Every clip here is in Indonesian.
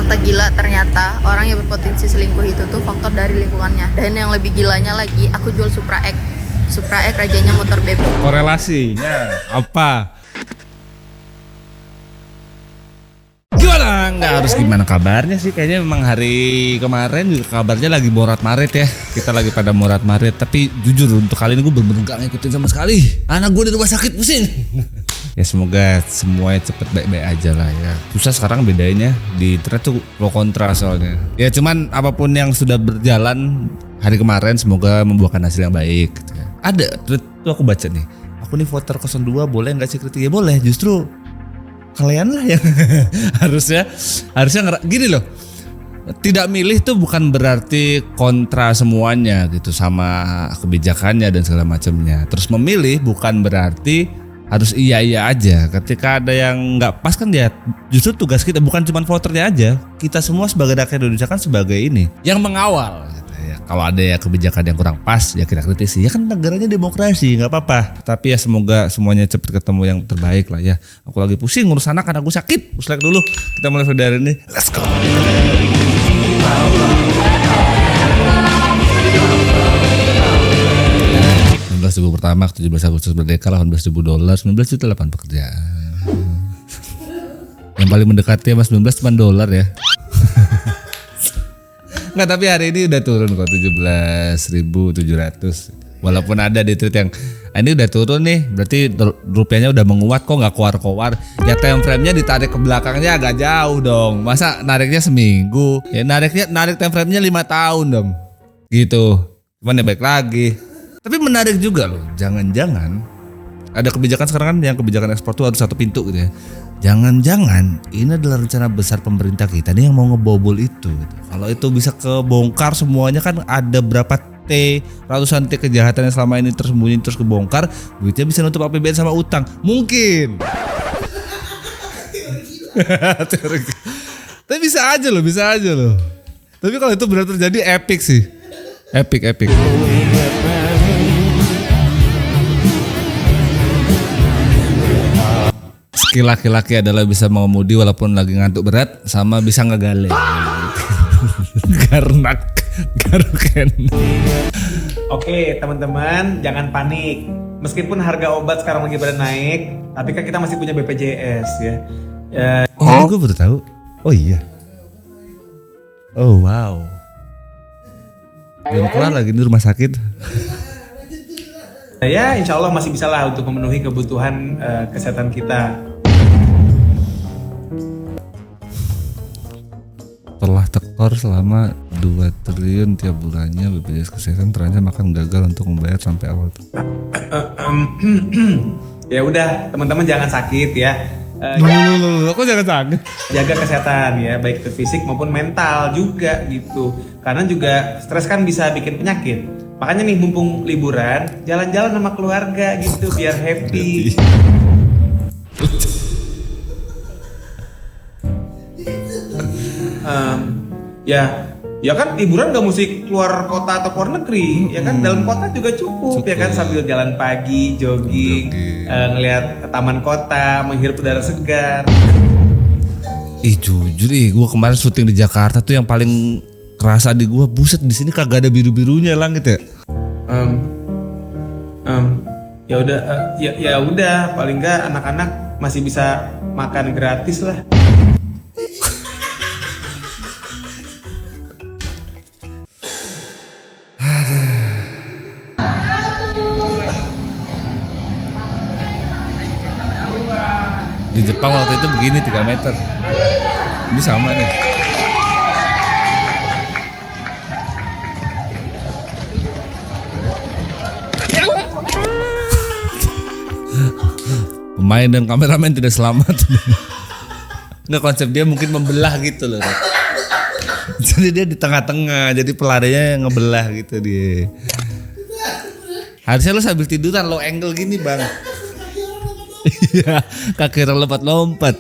Fakta gila, ternyata orang yang berpotensi selingkuh itu tuh faktor dari lingkungannya. Dan yang lebih gilanya lagi, aku jual Supra X. Supra X rajanya motor bebek. Korelasinya apa? Gimana? Nggak harus gimana kabarnya sih? Kayaknya memang hari kemarin juga kabarnya lagi morat-marit ya. Kita lagi pada morat-marit. Tapi jujur untuk kali ini gue bener-bener gak ngikutin sama sekali. Anak gue di rumah sakit pusing. Ya semoga semuanya cepet baik-baik aja lah ya. Susah sekarang bedanya di internet tuh pro kontra soalnya. Ya cuman apapun yang sudah berjalan hari kemarin semoga membuahkan hasil yang baik gitu ya. Ada tweet tuh aku baca nih. Aku nih voter 02 boleh gak sih kritik? Ya boleh, justru kalian lah yang harusnya gini loh. Tidak milih tuh bukan berarti kontra semuanya gitu sama kebijakannya dan segala macamnya. Terus memilih bukan berarti harus iya aja. Ketika ada yang nggak pas kan ya justru tugas kita bukan cuma voternya aja. Kita semua sebagai rakyat Indonesia kan sebagai ini yang mengawal. Gitu ya. Kalau ada ya kebijakan yang kurang pas ya kita kritisi. Ya kan negaranya demokrasi nggak apa-apa. Tapi ya semoga semuanya cepat ketemu yang terbaik lah ya. Aku lagi pusing ngurus anak karena aku sakit. Puslek dulu. Kita mulai dari ini. Let's go. 19.000 pertama, 17 Agustus Merdeka, $18.000, 19 juta lapangan pekerjaan. Yang paling mendekati mas 19 cuma dolar ya. Nggak, tapi hari ini udah turun kok 17.700. Walaupun ada di tweet yang ini udah turun nih, berarti rupiahnya udah menguat kok nggak keluar. Ya time frame-nya ditarik ke belakangnya agak jauh dong. Masa nariknya seminggu? Ya narik time frame-nya 5 tahun dong. Gitu. Cuman ya baik lagi. Tapi menarik juga loh, jangan-jangan ada kebijakan sekarang kan yang kebijakan ekspor tuh harus satu pintu gitu ya. Jangan-jangan ini adalah rencana besar pemerintah kita nih yang mau ngebobol itu gitu. Kalau itu bisa kebongkar semuanya kan ada berapa ratusan T kejahatan yang selama ini tersembunyi terus kebongkar, duitnya bisa nutup APBN sama utang. Mungkin. Tapi bisa aja loh. Tapi kalau itu benar terjadi epic sih. Epic. Skill laki-laki adalah bisa mengemudi walaupun lagi ngantuk berat sama bisa ngegale. Garuken. Oke teman-teman, jangan panik. Meskipun harga obat sekarang lagi pada naik, tapi kan kita masih punya BPJS ya. Oh, gue baru tahu. Oh iya. Oh wow. Belum kelar lagi di rumah sakit. Ya insya Allah masih bisa lah untuk memenuhi kebutuhan kesehatan kita. Telah tekor selama 2 triliun tiap bulannya, BPJS Kesehatan terancam akan gagal untuk membayar sampai awal. Ya udah teman-teman jangan sakit ya. Kok jangan sakit? Jaga kesehatan ya, baik itu fisik maupun mental juga gitu. Karena juga stres kan bisa bikin penyakit. Makanya nih mumpung liburan, jalan-jalan sama keluarga gitu biar happy. Ya kan liburan gak mesti keluar kota atau keluar negeri, ya kan dalam kota juga cukup. Ya kan sambil jalan pagi, jogging. Ngelihat taman kota, menghirup udara segar. Jujur gue kemarin syuting di Jakarta tuh yang paling kerasa di gue, buset di sini kagak ada biru-birunya langit ya. Ya udah paling nggak anak-anak masih bisa makan gratis lah. Di Jepang waktu itu begini 3 meter. Ini sama nih. Pemain dan kameramen tidak selamat. Nggak, konsep dia mungkin membelah gitu loh. Jadi dia di tengah-tengah, jadi pelarinya ngebelah gitu dia. Harusnya lo sambil tiduran low angle gini bang. Iya, kaki lompat-lompat.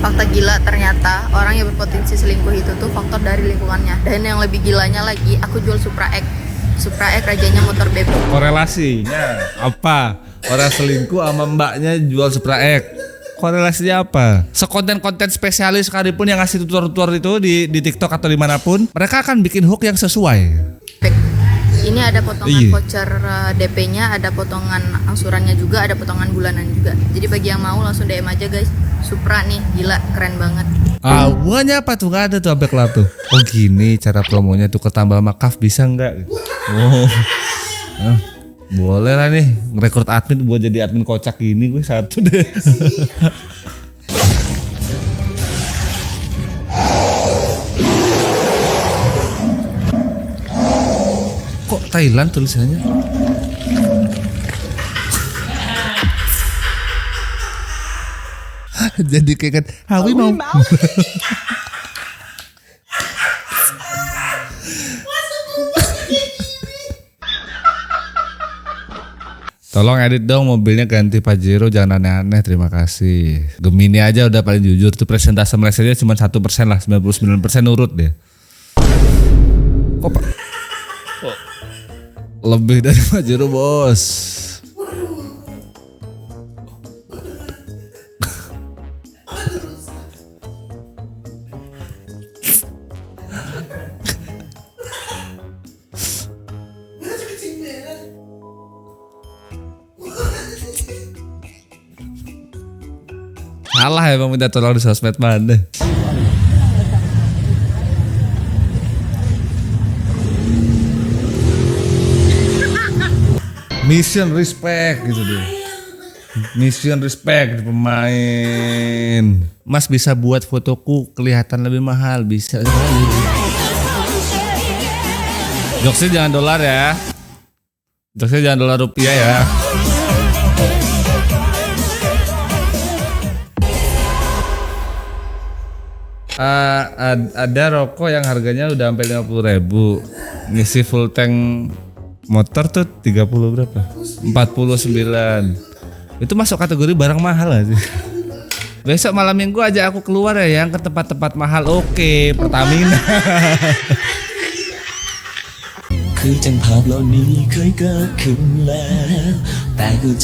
Fakta gila, ternyata orang yang berpotensi selingkuh itu tuh faktor dari lingkungannya. Dan yang lebih gilanya lagi, aku jual Supra X. Supra X rajanya motor bebek. Korelasinya apa? Orang selingkuh sama mbaknya jual Supra X. Korelasinya apa? Sekonten-konten spesialis sekalipun yang ngasih tutor-tutor itu di TikTok atau dimanapun, mereka akan bikin hook yang sesuai. Ini ada potongan Iya. voucher DP-nya, ada potongan angsurannya juga, ada potongan bulanan juga. Jadi bagi yang mau langsung DM aja guys. Supra nih, gila keren banget. Bukannya apa tuh? Gak ada tuh sampai kelap tuh. Oh gini cara promonya tuh, ketambah sama Kaf bisa nggak? Oh, boleh lah nih ngerekrut admin buat jadi admin kocak gini gue satu deh. Kok Thailand tulisannya? Jadi kayak kan Hawi mau. Tolong edit dong mobilnya ganti Pajero, jangan aneh-aneh, terima kasih. Gemini aja udah paling jujur tuh, presentase Malaysia cuma 1% lah, 99% urut deh. Kok Pak? Lebih dari Pajero bos. Salah emang minta tolong di sosmed mana. Mission respect gitu deh. Mission respect pemain. Mas bisa buat fotoku kelihatan lebih mahal, bisa. Jokesnya jangan dolar ya. Jokesnya jangan dolar rupiah ya. Ada rokok yang harganya udah sampai 50.000. Ngisi full tank motor tuh 30 berapa? 49. Itu masuk kategori barang mahal aja. Besok malam minggu aja aku keluar ya yang ke tempat-tempat mahal. Oke, Pertamina.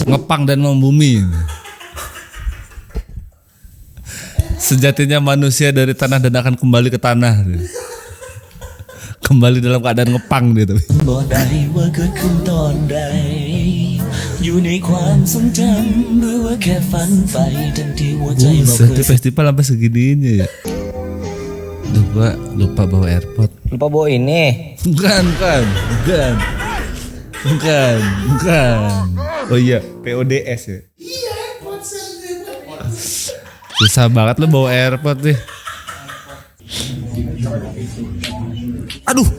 Ngepang dan membumi. Sejatinya manusia dari tanah dan akan kembali ke tanah. Kembali dalam keadaan ngepang gitu. Buset, festival sampai segininya ya. Duh, gua lupa bawa AirPod. Lupa bawa ini. Bukan. Oh iya, PODS ya. Susah banget lo bawa AirPod deh. Aduh.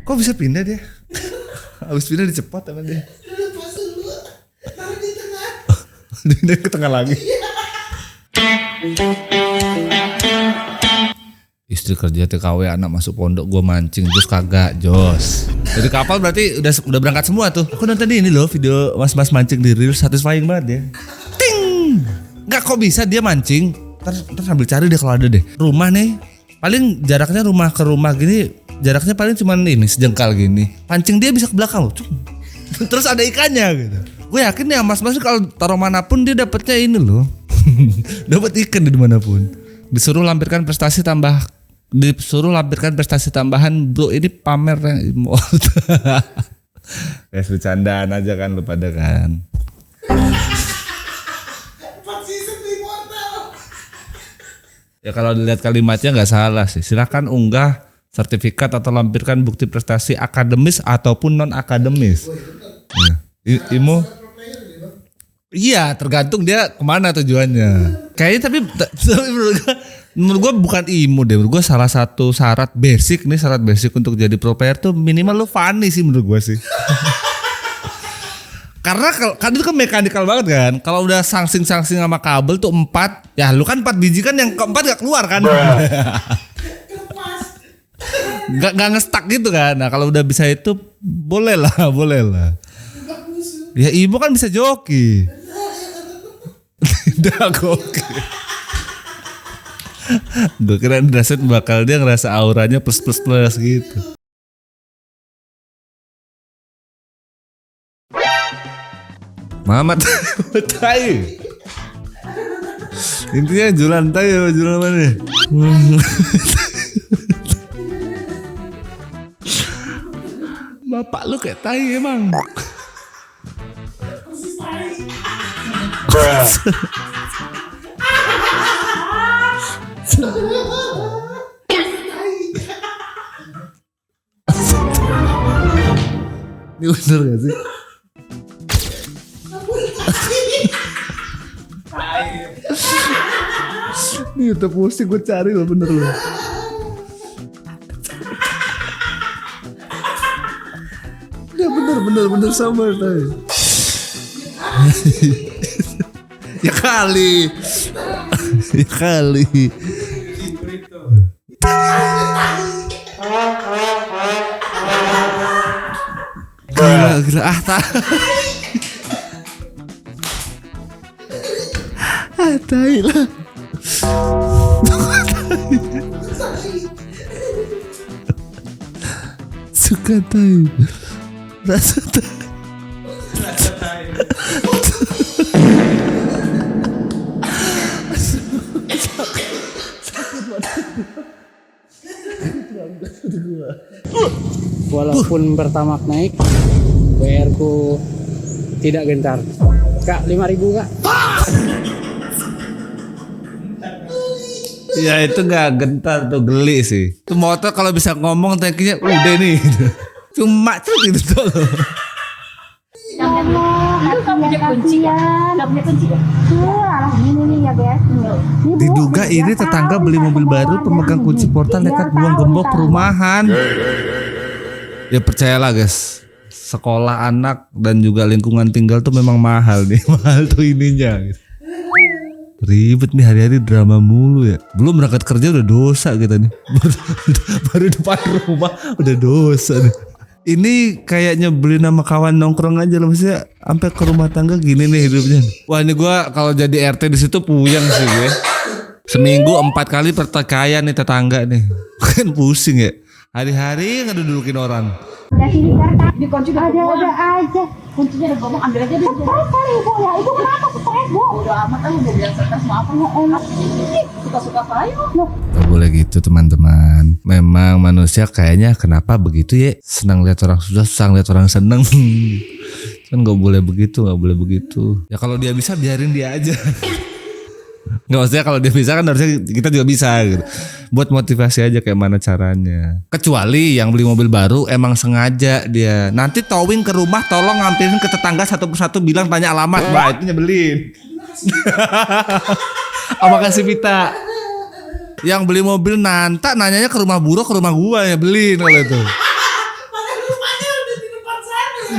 Kok bisa pindah dia? Habis pindah dicepat sama dia. Pindah ke tengah lagi. Istri kerja TKW, anak masuk pondok, gue mancing terus kagak jos. Dari kapal berarti udah berangkat semua tuh. Aku nonton ini loh video mas-mas mancing di reel, satisfying banget ya. Ting, nggak kok bisa dia mancing. Terus sambil cari deh kalau ada deh. Rumah nih, paling jaraknya rumah ke rumah gini, jaraknya paling cuman ini sejengkal gini. Pancing dia bisa ke belakang loh. Terus ada ikannya gitu. Gue yakin ya mas-mas kalau taruh manapun dia dapatnya ini loh. Dapat ikan di manapun. Disuruh lampirkan prestasi tambahan, bro, ini pamer emote. Ya bercandaan aja kan lu pada kan. Ya kalau dilihat kalimatnya nggak salah sih. Silakan unggah sertifikat atau lampirkan bukti prestasi akademis ataupun non akademis. Imo. Iya, tergantung dia kemana tujuannya. Kayaknya tapi menurut gue bukan IMO deh. Menurut gue salah satu syarat basic untuk jadi pro player tuh minimal lu funny sih menurut gue sih. Karena kan itu kan mekanikal banget kan. Kalau udah sangsing sama kabel tuh 4, ya lu kan 4 biji kan, yang keempat gak keluar kan. Gak ngestak gitu kan. Nah kalau udah bisa itu boleh lah. Ya Imo kan bisa joki. Tidak oke. Gue kira Daset bakal dia ngerasa auranya plus gitu. Mamat tai. Intinya jualan tai apa jualan mana? Bapak lu kayak tai emang. Ini bener gak sih? Ini YouTube musik gue cari loh, bener loh. Ya bener sama tay. Ya kali. Gila tai lah. Suka tai. Rasa tai. Walaupun pertamax naik, WR ku tidak gentar. Kak, 5.000 kak. Ya itu gak gentar tuh, geli sih. Itu motor kalau bisa ngomong tankinya udah nih. Cuma tuh gitu tuh. Diduga ini tetangga beli mobil baru, pemegang kunci portal nekat buang gembok perumahan. Ya percayalah guys, sekolah anak dan juga lingkungan tinggal tuh memang mahal nih. Mahal tuh ininya gitu. Ribet nih hari-hari drama mulu ya. Belum berangkat kerja udah dosa kita nih. Baru depan rumah udah dosa nih. Ini kayak nyebelin nama kawan nongkrong aja loh, maksudnya sampai ke rumah tangga gini nih hidupnya. Wah ini gue kalau jadi RT di situ puyeng sih gue. Seminggu 4 kali pertikaian nih tetangga nih. Kan pusing ya. Hari-hari ngedudukin orang. Di kunci ada aja. Kuncinya udah ngomong ambil aja deh. Stres kali ibu ya. Itu kenapa stres bu? Udah amat kan udah bilang stres mau apa nggak enak. Suka-suka saya. Gak boleh gitu teman-teman. Memang manusia kayaknya kenapa begitu ya? Senang lihat orang susah lihat orang seneng. Kan gak boleh begitu. Ya kalau dia bisa biarin dia aja. Nggak, maksudnya kalau dia bisa kan harusnya kita juga bisa gitu. Buat motivasi aja kayak mana caranya. Kecuali yang beli mobil baru emang sengaja dia nanti towing ke rumah, tolong ngampirin ke tetangga satu persatu, bilang tanya alamat. Wah itu nyebelin. Oh makasih Vita. Yang beli mobil nanta nanyanya ke rumah Buro, ke rumah gua, nyebelin kalau itu.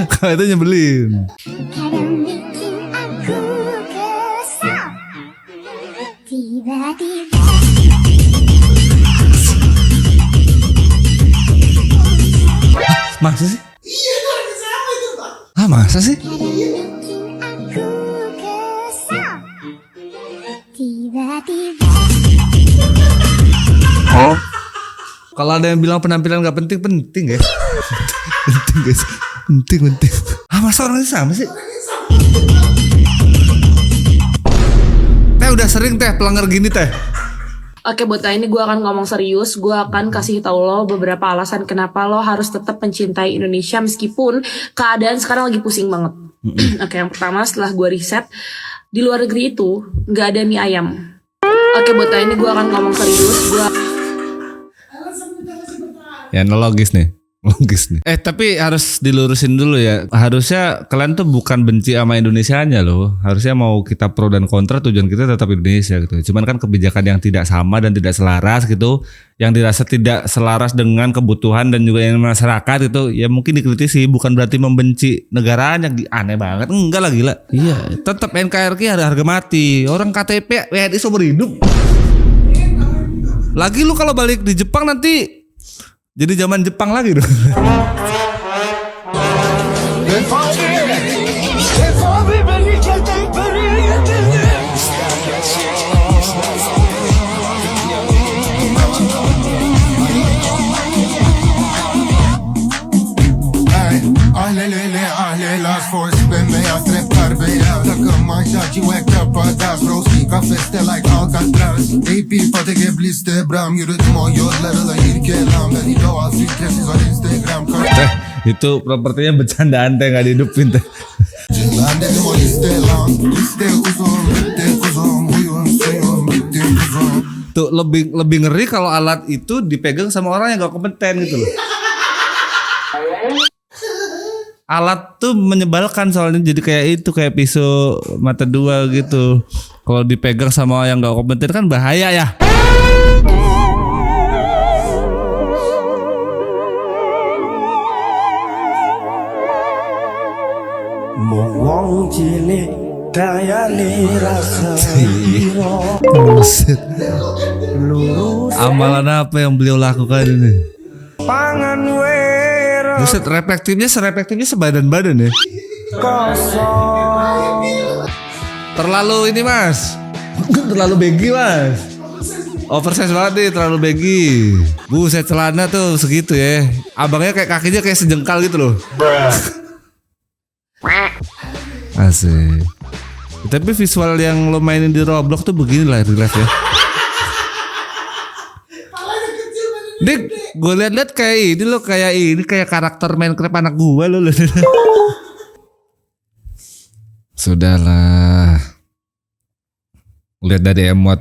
Kalau itu nyebelin. Masa sih? Iya itu lagi sama itu Pak. Ah masa sih? Oh. Kalau ada yang bilang penampilan gak penting, penting ya. Penting guys. Penting. Ah masa orangnya sama sih? Teh udah sering teh pelanggar gini teh. Oke, buat kali ini gue akan ngomong serius. Gue akan kasih tahu lo beberapa alasan kenapa lo harus tetap mencintai Indonesia meskipun keadaan sekarang lagi pusing banget. Oke, yang pertama setelah gue riset, di luar negeri itu nggak ada mie ayam. Oke, buat kali ini gue akan ngomong serius. Ya, logis nih. Tapi harus dilurusin dulu ya. Harusnya kalian tuh bukan benci sama Indonesianya loh. Harusnya mau kita pro dan kontra, tujuan kita tetap Indonesia gitu. Cuman kan kebijakan yang tidak sama dan tidak selaras gitu, yang dirasa tidak selaras dengan kebutuhan dan juga yang masyarakat itu, ya mungkin dikritisi, bukan berarti membenci negaranya. Aneh banget. Enggak lah gila. Iya, tetap NKRI harga mati. Orang KTP WNI seumur hidup. Lagi lu kalau balik di Jepang nanti jadi zaman Jepang lagi dong. Pippi patek blister bram yürüdüm o yollarla ilk elam ben idoal filtresiz on Instagram Itu propertinya bercandaan teh, nggak dihidupin teh. Ben dedim o liste lan liste uzun bitti kuzum uyun suyun bitti kuzum. Tuh lebih ngeri kalau alat itu dipegang sama orang yang gak kompeten gitu loh. Alat tuh menyebalkan soalnya, jadi kayak itu, kayak pisau mata dua gitu. Kalau dipegang sama yang gak kompeten kan bahaya ya. Wong cilik kayane rasa Buset. Amalan apa yang beliau lakukan ini? pangan wera Buset, reflektifnya sebadan-badan ya. kosong Terlalu ini mas. Terlalu baggy mas. Oversize banget nih, terlalu baggy. Buset, celana tuh segitu ya. Abangnya kayak kakinya kayak sejengkal gitu loh. Asik. Tapi visual yang lo mainin di Roblox tuh begini lah real life ya. Dik, gue liat-liat kayak ini lo, kayak karakter Minecraft anak gue lo. Sudahlah. Lihat dari emot.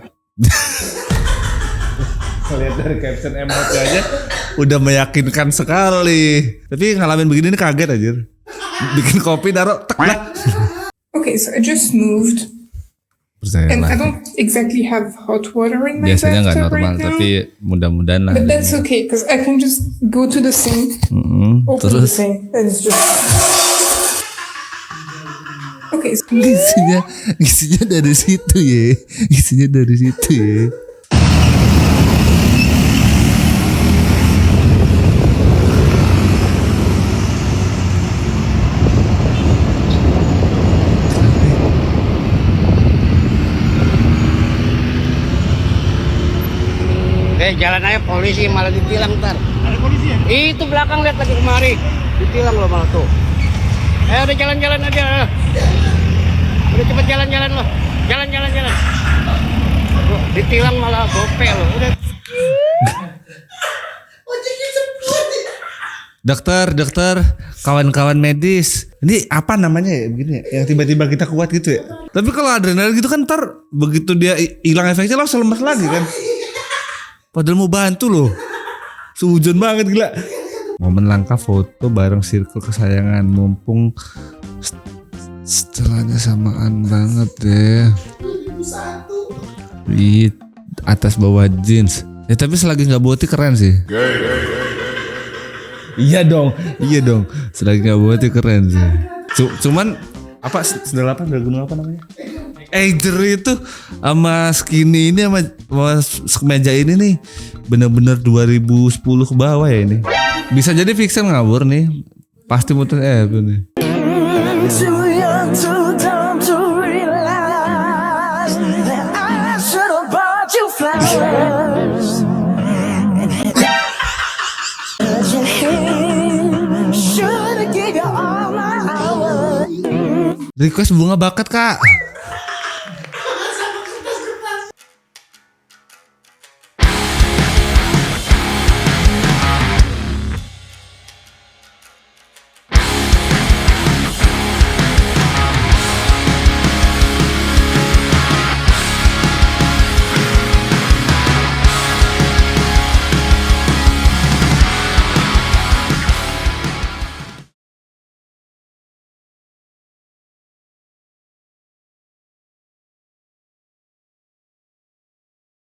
Lihat dari caption emotnya aja udah meyakinkan sekali. Tapi ngalamin begini nih kaget aja. Bikin kopi naruh tek lah. Okay, so I just moved and I don't exactly have hot water in my Biasanya nggak bathtub normal, right now. tapi mudah-mudahan lah. But that's okay because I can just go to the sink, open the Terus sink, and it's just okay. So gisinya dari situ ya. Gisinya dari situ ya. Jalan aja polisi malah ditilang ntar. Ada polisi ya? Itu belakang lihat lagi kemari. Ditilang loh malah tuh. Udah jalan-jalan aja. Udah cepet jalan-jalan loh. Jalan-jalan. Loh, ditilang malah gope loh. Udah. Dokter, kawan-kawan medis. Ini apa namanya ya begini ya? Yang tiba-tiba kita kuat gitu ya. Tapi kalau adrenalin gitu kan ntar begitu dia hilang efeknya langsung lemas lagi kan. Padahal mau bantu loh. Seujon banget gila. Momen langka foto bareng circle kesayangan. Mumpung setelahnya samaan banget deh. Ih, atas bawah jeans. Ya tapi selagi gak boti keren sih. Iya dong. Selagi gak boti keren sih. Cuman apa sendal apa, sendal gunung apa namanya? Aider itu sama skinny ini sama kemeja ini nih bener-bener 2010 ke bawah ya ini. Bisa jadi fiction ngawur nih. Pasti muter nih. too young too dumb to realize that I should have bought you flowers should have gave you all my hours. Request bunga bakat kak.